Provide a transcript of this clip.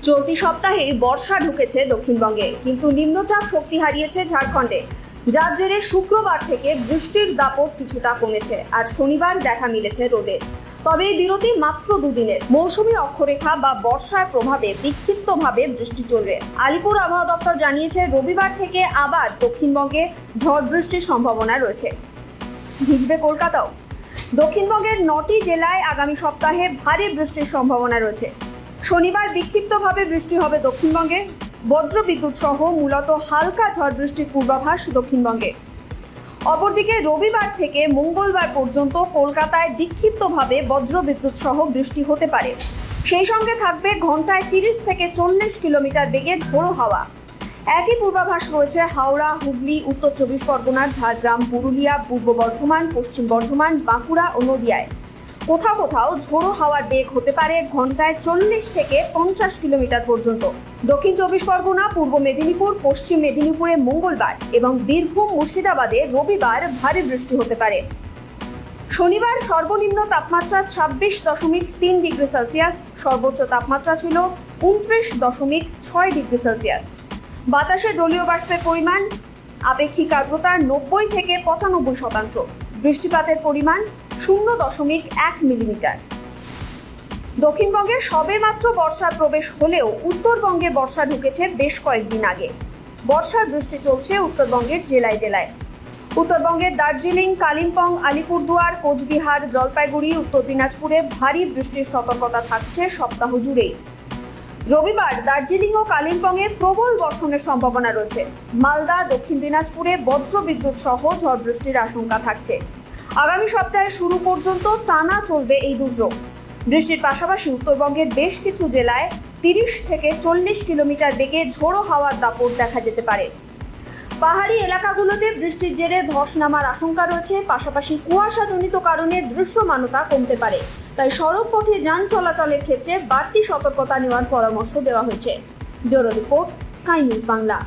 চলতি সপ্তাহে বর্ষা ঢুকেছে দক্ষিণবঙ্গে, কিন্তু নিম্নচাপ শক্তি হারিয়েছে ঝাড়খণ্ডে, যার জেরে শুক্রবার থেকে বৃষ্টির দাপট কিছুটা কমেছে। আজ শনিবার দেখা মিলেছে রোদের, তবে এই বিরতি মাত্র দুদিনের। মৌসুমী অক্ষরেখা বা বর্ষার প্রভাবে বিক্ষিপ্তভাবে বৃষ্টি চলবে। আলিপুর আবহাওয়া দপ্তর জানিয়েছে, রবিবার থেকে আবার দক্ষিণবঙ্গে ঝড় বৃষ্টির সম্ভাবনা রয়েছে। ভিজবে কলকাতাও। দক্ষিণবঙ্গের 9টি জেলায় আগামী সপ্তাহে ভারী বৃষ্টির সম্ভাবনা রয়েছে। শনিবার বিক্ষিপ্তভাবে বৃষ্টি হবে দক্ষিণবঙ্গে, বজ্রবিদ্যুৎ সহ মূলত হালকা ঝড় বৃষ্টির পূর্বাভাস দক্ষিণবঙ্গে। অপরদিকে রবিবার থেকে মঙ্গলবার পর্যন্ত কলকাতায় বিক্ষিপ্তভাবে বজ্রবিদ্যুৎ সহ বৃষ্টি হতে পারে। সেই সঙ্গে থাকবে ঘন্টায় 30 থেকে 40 কিলোমিটার বেগে ঝোড়ো হাওয়া। একই পূর্বাভাস রয়েছে হাওড়া, হুগলি, উত্তর 24 পরগনা, ঝাড়গ্রাম, পুরুলিয়া, পূর্ব বর্ধমান, পশ্চিম বর্ধমান, বাঁকুড়া ও নদিয়ায়। কোথাও কোথাও ঝোড়ো হাওয়ার বেগ হতে পারে ঘন্টায় 40 থেকে 50 কিলোমিটার পর্যন্ত। দক্ষিণ 24 পরগনা, পূর্ব মেদিনীপুর, পশ্চিম মেদিনীপুরে মঙ্গলবার এবং বীরভূম, মুর্শিদাবাদে রবিবার ভারী বৃষ্টি হতে পারে। শনিবার সর্বনিম্ন তাপমাত্রা 26.3 ডিগ্রি সেলসিয়াস, সর্বোচ্চ তাপমাত্রা ছিল 29.6 ডিগ্রি সেলসিয়াস। বাতাসে জলীয় বাষ্পের পরিমাণ আপেক্ষিক আর্দ্রতা 90 থেকে 95%। বৃষ্টিপাতের পরিমাণ 0.1 মিলিমিটার। দক্ষিণবঙ্গে সবেমাত্র বর্ষার প্রবেশ হলেও উত্তরবঙ্গে বর্ষা ঢুকেছে বেশ কয়েকদিন আগে। বর্ষার বৃষ্টি চলছে উত্তরবঙ্গের জেলায় জেলায়। উত্তরবঙ্গের দার্জিলিং, কালিম্পং, আলিপুরদুয়ার, কোচবিহার, জলপাইগুড়ি, উত্তর দিনাজপুরে ভারী বৃষ্টির সতর্কতা থাকছে সপ্তাহ জুড়েই। রবিবার দার্জিলিং ও কালিম্পংয়ে প্রবল বর্ষণের সম্ভাবনা রয়েছে। মালদা, দক্ষিণ দিনাজপুরে বজ্রবিদ্যুৎ সহ ঝড় বৃষ্টির আশঙ্কা থাকছে। আগামী সপ্তাহের শুরু পর্যন্ত টানা চলবে এই দুর্যোগ। বৃষ্টির পাশাপাশি উত্তরবঙ্গের বেশ কিছু জেলায় 30 থেকে 40 কিলোমিটার বেগে ঝোড়ো হাওয়ার দাপট দেখা যেতে পারে। পাহাড়ি এলাকাগুলোতে বৃষ্টির জেরে ধস নামার আশঙ্কা রয়েছে, পাশাপাশি কুয়াশাজনিত কারণে দৃশ্যমানতা কমতে পারে। তাই সড়ক পথে যান চলাচলের ক্ষেত্রে বাড়তি সতর্কতা নেওয়ার পরামর্শ দেওয়া হয়েছে। Bureau report, sky news Bangla.